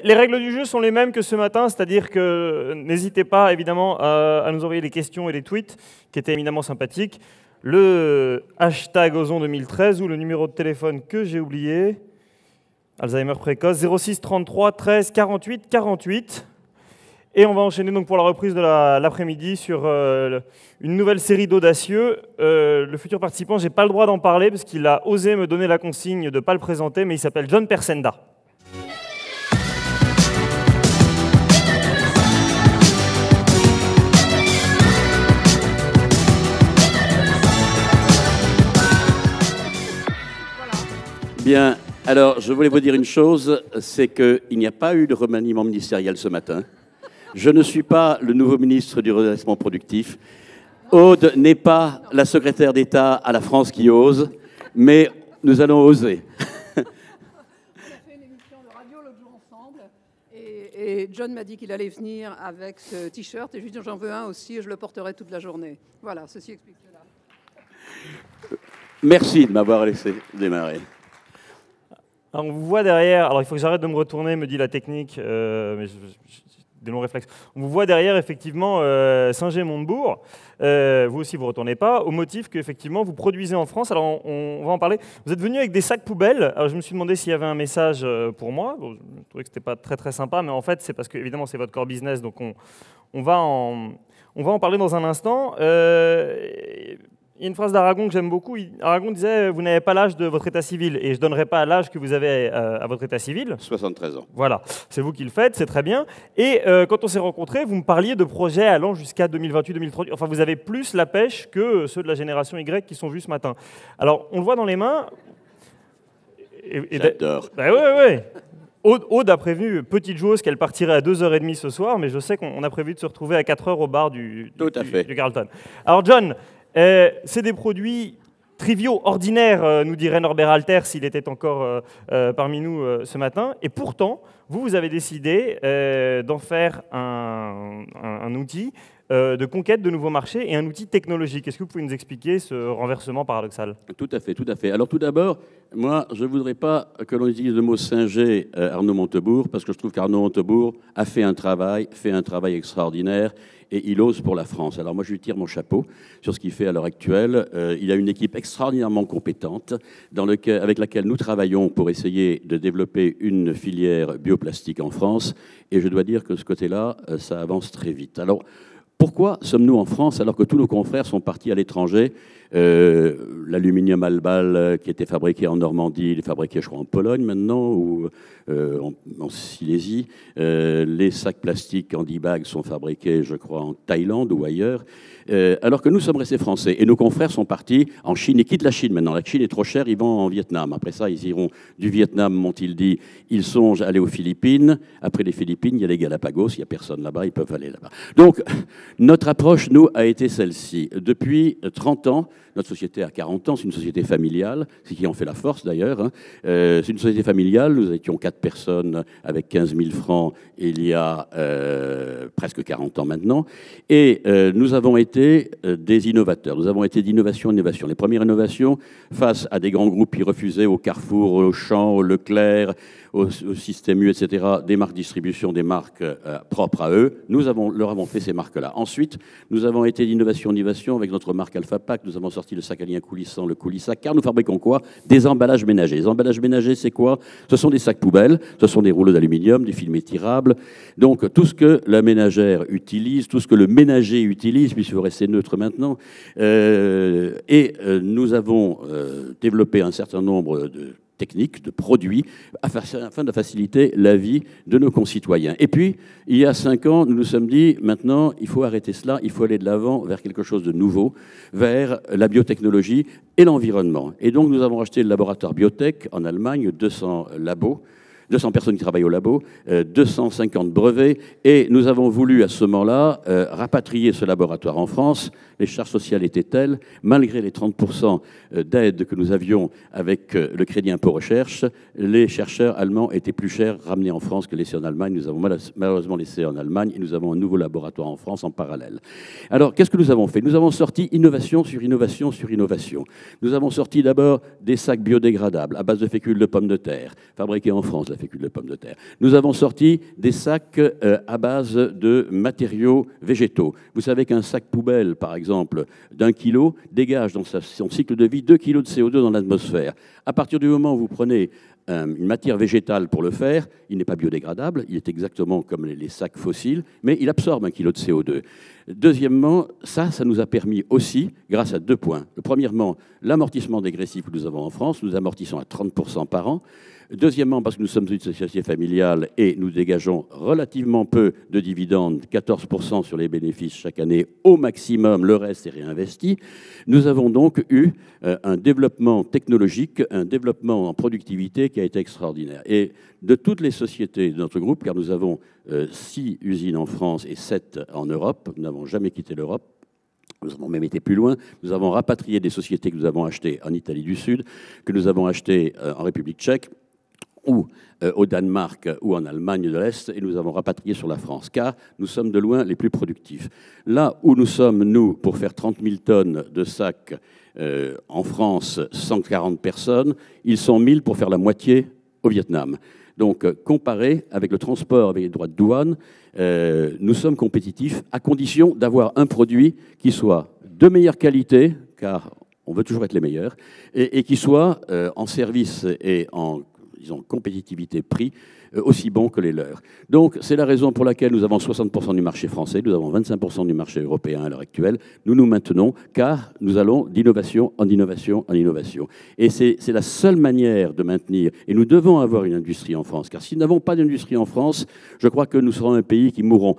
les règles du jeu sont les mêmes que ce matin, c'est-à-dire que n'hésitez pas évidemment à nous envoyer les questions et les tweets qui étaient éminemment sympathiques. Le hashtag Ozon 2013 ou le numéro de téléphone que j'ai oublié, Alzheimer précoce, 06 33 13 48 48. Et on va enchaîner donc pour la reprise de l'après-midi sur une nouvelle série d'audacieux. Le futur participant, je n'ai pas le droit d'en parler parce qu'il a osé me donner la consigne de ne pas le présenter, mais il s'appelle John Persenda. Bien, alors je voulais vous dire une chose, c'est qu'il n'y a pas eu de remaniement ministériel ce matin. Je ne suis pas le nouveau ministre du redressement productif. Aude n'est pas la secrétaire d'État à la France qui ose, mais nous allons oser. On a fait une émission de radio l'autre jour ensemble, et John m'a dit qu'il allait venir avec ce t-shirt, et je lui ai dit j'en veux un aussi, et je le porterai toute la journée. Voilà, ceci explique cela. Merci de m'avoir laissé démarrer. Alors, on vous voit derrière, alors il faut que j'arrête de me retourner, me dit la technique, mais des longs réflexes. On vous voit derrière effectivement Saint-Gémond-de-Bourg, vous aussi vous ne retournez pas, au motif qu'effectivement vous produisez en France, alors on va en parler. Vous êtes venu avec des sacs poubelles, alors je me suis demandé s'il y avait un message pour moi, bon, je trouvais que ce n'était pas très sympa, mais en fait c'est parce que évidemment c'est votre core business, donc on va en parler dans un instant. Il y a une phrase d'Aragon que j'aime beaucoup. Aragon disait « Vous n'avez pas l'âge de votre état civil » et je ne donnerai pas l'âge que vous avez à votre état civil. 73 ans. Voilà, c'est vous qui le faites, c'est très bien. Et quand on s'est rencontrés, vous me parliez de projets allant jusqu'à 2028-2030. Enfin, vous avez plus la pêche que ceux de la génération Y qui sont vus ce matin. Alors, on le voit dans les mains. J'adore. Ben oui. Aude a prévenu, petite joueuse, qu'elle partirait à 2h30 ce soir, mais je sais qu'on a prévu de se retrouver à 4h au bar du Carlton. Alors, John, c'est des produits triviaux, ordinaires, nous dirait Norbert Alter s'il était encore parmi nous ce matin. Et pourtant, vous avez décidé d'en faire un outil de conquête de nouveaux marchés et un outil technologique. Est-ce que vous pouvez nous expliquer ce renversement paradoxal ? Tout à fait, tout à fait. Alors tout d'abord, moi, je ne voudrais pas que l'on utilise le mot singer Arnaud Montebourg, parce que je trouve qu'Arnaud Montebourg a fait un travail extraordinaire, et il ose pour la France. Alors moi, je lui tire mon chapeau sur ce qu'il fait à l'heure actuelle. Il a une équipe extraordinairement compétente avec laquelle nous travaillons pour essayer de développer une filière bioplastique en France. Et je dois dire que ce côté-là, ça avance très vite. Alors, pourquoi sommes-nous en France alors que tous nos confrères sont partis à l'étranger ? L'aluminium Albal qui était fabriqué en Normandie, il est fabriqué, je crois, en Pologne maintenant, ou en Silésie. Les sacs plastiques Handibag sont fabriqués, je crois, en Thaïlande ou ailleurs. Alors que nous sommes restés français. Et nos confrères sont partis en Chine. Ils quittent la Chine maintenant. La Chine est trop chère, ils vont en Vietnam. Après ça, ils iront du Vietnam, m'ont-ils dit. Ils songent à aller aux Philippines. Après les Philippines, il y a les Galapagos. Il n'y a personne là-bas, ils peuvent aller là-bas. Donc, notre approche, nous, a été celle-ci. Depuis 30 ans, notre société a 40 ans, c'est une société familiale, c'est qui en fait la force d'ailleurs. Hein. C'est une société familiale, nous étions 4 personnes avec 15 000 francs il y a presque 40 ans maintenant. Et nous avons été des innovateurs, nous avons été d'innovation en innovation. Les premières innovations face à des grands groupes qui refusaient au Carrefour, au Auchan, au Leclerc, au Système U, etc., des marques distribution, des marques propres à eux. Nous leur avons fait ces marques-là. Ensuite, nous avons été d'innovation en innovation avec notre marque Alpha Pack. Nous avons sorti le sac à lien coulissant, le Coulissac, car nous fabriquons quoi ? Des emballages ménagers. Les emballages ménagers, c'est quoi ? Ce sont des sacs poubelles, ce sont des rouleaux d'aluminium, des films étirables. Donc, tout ce que la ménagère utilise, tout ce que le ménager utilise, puisqu'il faut rester neutre maintenant. Nous avons développé un certain nombre de techniques, de produits, afin de faciliter la vie de nos concitoyens. Et puis, il y a 5 ans, nous nous sommes dit, maintenant, il faut arrêter cela, il faut aller de l'avant vers quelque chose de nouveau, vers la biotechnologie et l'environnement. Et donc, nous avons acheté le laboratoire Biotech en Allemagne, 200 labos, 200 personnes qui travaillent au labo, 250 brevets, et nous avons voulu à ce moment-là rapatrier ce laboratoire en France. Les charges sociales étaient telles, malgré les 30% d'aide que nous avions avec le crédit impôt recherche, les chercheurs allemands étaient plus chers ramenés en France que laissés en Allemagne. Nous avons malheureusement laissé en Allemagne et nous avons un nouveau laboratoire en France en parallèle. Alors, qu'est-ce que nous avons fait ? Nous avons sorti innovation sur innovation sur innovation. Nous avons sorti d'abord des sacs biodégradables à base de fécule de pommes de terre, fabriqués en France. fécule de pommes de terre. Nous avons sorti des sacs à base de matériaux végétaux. Vous savez qu'un sac poubelle, par exemple, d'1 kilo, dégage dans son cycle de vie 2 kg de CO2 dans l'atmosphère. À partir du moment où vous prenez une matière végétale pour le faire, il n'est pas biodégradable, il est exactement comme les sacs fossiles, mais il absorbe 1 kg de CO2. Deuxièmement, ça nous a permis aussi, grâce à 2 points. Premièrement, l'amortissement dégressif que nous avons en France, nous amortissons à 30% par an. Deuxièmement, parce que nous sommes une société familiale et nous dégageons relativement peu de dividendes, 14% sur les bénéfices chaque année au maximum, le reste est réinvesti. Nous avons donc eu un développement technologique, un développement en productivité qui a été extraordinaire. Et de toutes les sociétés de notre groupe, car nous avons 6 usines en France et 7 en Europe, nous n'avons jamais quitté l'Europe, nous avons même été plus loin. Nous avons rapatrié des sociétés que nous avons achetées en Italie du Sud, que nous avons achetées en République tchèque, ou au Danemark ou en Allemagne de l'Est, et nous avons rapatrié sur la France, car nous sommes de loin les plus productifs. Là où nous sommes, nous, pour faire 30 000 tonnes de sacs en France, 140 personnes, ils sont 1000 pour faire la moitié au Vietnam. Donc, comparé avec le transport, avec les droits de douane, nous sommes compétitifs à condition d'avoir un produit qui soit de meilleure qualité, car on veut toujours être les meilleurs, et qui soit en service et en disons, compétitivité prix aussi bon que les leurs. Donc, c'est la raison pour laquelle nous avons 60% du marché français, nous avons 25% du marché européen à l'heure actuelle. Nous nous maintenons, car nous allons d'innovation en innovation en innovation. Et c'est la seule manière de maintenir. Et nous devons avoir une industrie en France, car si nous n'avons pas d'industrie en France, je crois que nous serons un pays qui mourront.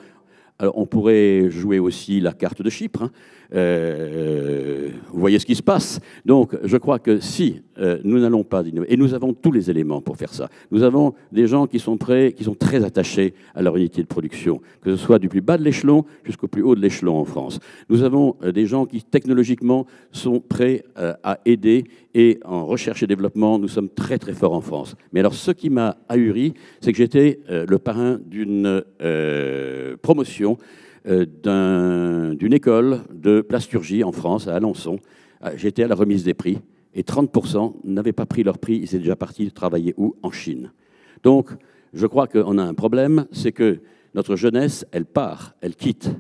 Alors, on pourrait jouer aussi la carte de Chypre. Hein. Vous voyez ce qui se passe. Donc, je crois que si nous n'allons pas d'innover, et nous avons tous les éléments pour faire ça, nous avons des gens qui sont prêts, qui sont très attachés à leur unité de production, que ce soit du plus bas de l'échelon jusqu'au plus haut de l'échelon en France. Nous avons des gens qui, technologiquement, sont prêts à aider, et en recherche et développement, nous sommes très très forts en France. Mais alors, ce qui m'a ahuri, c'est que j'étais le parrain d'une promotion d'une école de plasturgie en France, à Alençon. J'étais à la remise des prix, et 30% n'avaient pas pris leur prix, ils étaient déjà partis travailler où? En Chine. Donc, je crois qu'on a un problème, c'est que notre jeunesse, elle part, elle quitte.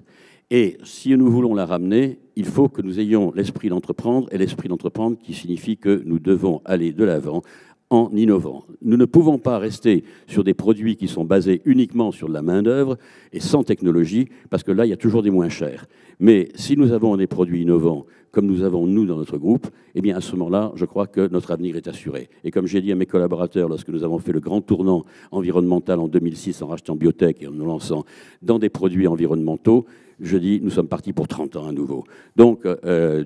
Et si nous voulons la ramener, il faut que nous ayons l'esprit d'entreprendre, et l'esprit d'entreprendre qui signifie que nous devons aller de l'avant en innovant. Nous ne pouvons pas rester sur des produits qui sont basés uniquement sur de la main-d'œuvre et sans technologie, parce que là, il y a toujours des moins chers. Mais si nous avons des produits innovants, comme nous avons nous dans notre groupe, eh bien à ce moment-là, je crois que notre avenir est assuré. Et comme j'ai dit à mes collaborateurs, lorsque nous avons fait le grand tournant environnemental en 2006 en rachetant Biotech et en nous lançant dans des produits environnementaux, je dis, nous sommes partis pour 30 ans à nouveau. Donc,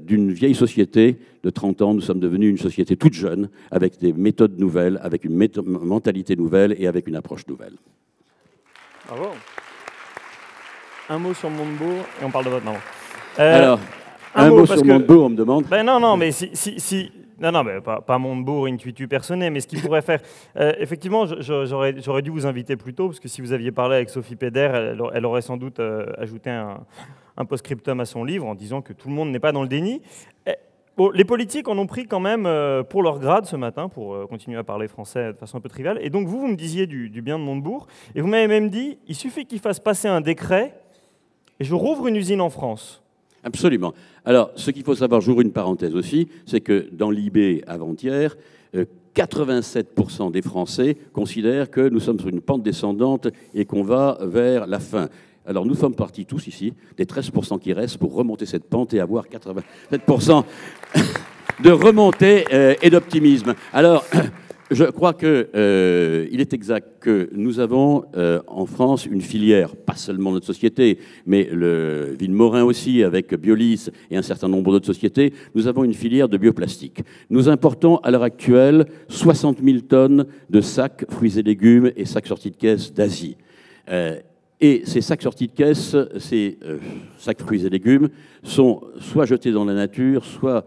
d'une vieille société de 30 ans, nous sommes devenus une société toute jeune, avec des méthodes nouvelles, avec une mentalité nouvelle et avec une approche nouvelle. Bravo. Un mot sur Montebourg, et on parle de votre maman. Alors, un mot sur Montebourg, on me demande. Ben non, mais non, mais pas Montebourg, intuitu personné, mais ce qu'il pourrait faire. Effectivement, j'aurais dû vous inviter plus tôt, parce que si vous aviez parlé avec Sophie Péder, elle aurait sans doute ajouté un post-scriptum à son livre en disant que tout le monde n'est pas dans le déni. Bon, les politiques en ont pris quand même pour leur grade ce matin, pour continuer à parler français de façon un peu triviale. Et donc vous me disiez du bien de Montebourg, et vous m'avez même dit, il suffit qu'il fasse passer un décret, et je rouvre une usine en France. Absolument. Alors, ce qu'il faut savoir, j'ouvre une parenthèse aussi, c'est que dans l'IB avant-hier, 87% des Français considèrent que nous sommes sur une pente descendante et qu'on va vers la fin. Alors, nous sommes partis tous ici, des 13% qui restent, pour remonter cette pente et avoir 87% de remontée et d'optimisme. Alors, je crois qu'il est exact que nous avons en France une filière, pas seulement notre société, mais le Villemorin aussi, avec Biolis et un certain nombre d'autres sociétés, nous avons une filière de bioplastique. Nous importons à l'heure actuelle 60 000 tonnes de sacs fruits et légumes et sacs sortis de caisse d'Asie. Et ces sacs sortis de caisse, ces sacs fruits et légumes, sont soit jetés dans la nature, soit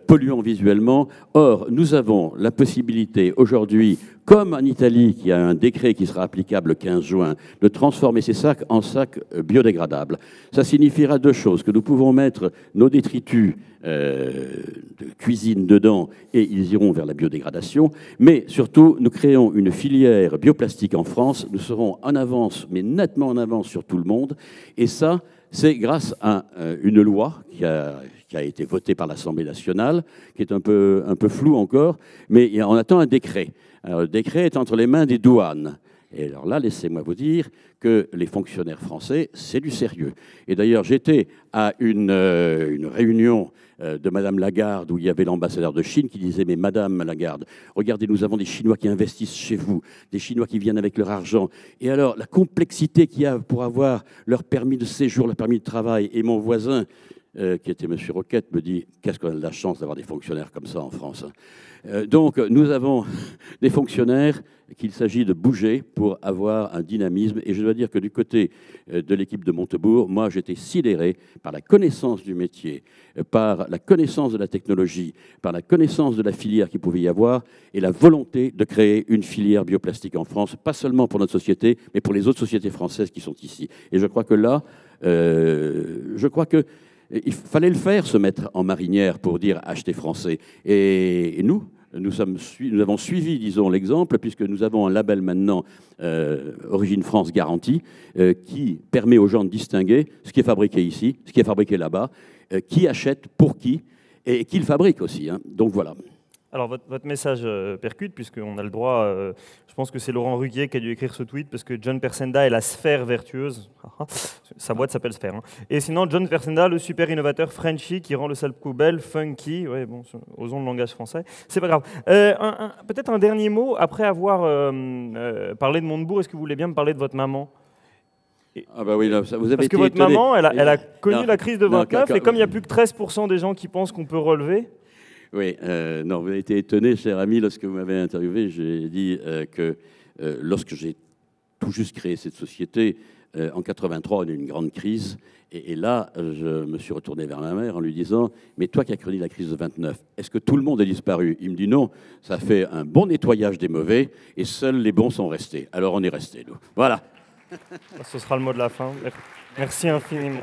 polluants visuellement. Or, nous avons la possibilité aujourd'hui, comme en Italie, qui a un décret qui sera applicable le 15 juin, de transformer ces sacs en sacs biodégradables. Ça signifiera deux choses, que nous pouvons mettre nos détritus de cuisine dedans et ils iront vers la biodégradation, mais surtout, nous créons une filière bioplastique en France, nous serons en avance, mais nettement en avance sur tout le monde, et ça, c'est grâce à une loi qui a été votée par l'Assemblée nationale, qui est un peu floue encore, mais on attend un décret. Alors, le décret est entre les mains des douanes. Et alors là, laissez-moi vous dire que les fonctionnaires français, c'est du sérieux. Et d'ailleurs, j'étais à une réunion de Madame Lagarde où il y avait l'ambassadeur de Chine qui disait « Mais Madame Lagarde, regardez, nous avons des Chinois qui investissent chez vous, des Chinois qui viennent avec leur argent. Et alors, la complexité qu'il y a pour avoir leur permis de séjour, leur permis de travail. » Et mon voisin, qui était M. Roquette, me dit « Qu'est-ce qu'on a de la chance d'avoir des fonctionnaires comme ça en France. » Donc, nous avons des fonctionnaires qu'il s'agit de bouger pour avoir un dynamisme. Et je dois dire que du côté de l'équipe de Montebourg, moi, j'étais sidéré par la connaissance du métier, par la connaissance de la technologie, par la connaissance de la filière qu'il pouvait y avoir et la volonté de créer une filière bioplastique en France, pas seulement pour notre société, mais pour les autres sociétés françaises qui sont ici. Et je crois que là, il fallait le faire, se mettre en marinière pour dire « acheter français ». Et nous avons suivi, disons, l'exemple, puisque nous avons un label maintenant, Origine France Garantie, qui permet aux gens de distinguer ce qui est fabriqué ici, ce qui est fabriqué là-bas, qui achète, pour qui, et qui le fabrique aussi. Hein. Donc voilà. Alors, votre message percute, puisqu'on a le droit, je pense que c'est Laurent Ruquier qui a dû écrire ce tweet, parce que John Persenda est la sphère vertueuse. Sa boîte s'appelle Sphère. Hein. Et sinon, John Persenda, le super innovateur Frenchy, qui rend le sale poubelle funky. Ouais, bon, osons le langage français. C'est pas grave. Peut-être un dernier mot, après avoir parlé de Montebourg, est-ce que vous voulez bien me parler de votre maman ? Ah bah oui, là, vous avez Parce que votre maman, elle a connu la crise de 29, et comme il n'y a plus que 13% des gens qui pensent qu'on peut relever... Oui, non, vous avez été étonné, cher ami, lorsque vous m'avez interviewé. J'ai dit que lorsque j'ai tout juste créé cette société, en 83, on a eu une grande crise. Et là, je me suis retourné vers ma mère en lui disant « Mais toi qui as connu la crise de 29, est-ce que tout le monde a disparu ?» Il me dit « Non, ça fait un bon nettoyage des mauvais et seuls les bons sont restés. » Alors on est restés, nous. Voilà. Ce sera le mot de la fin. Merci infiniment.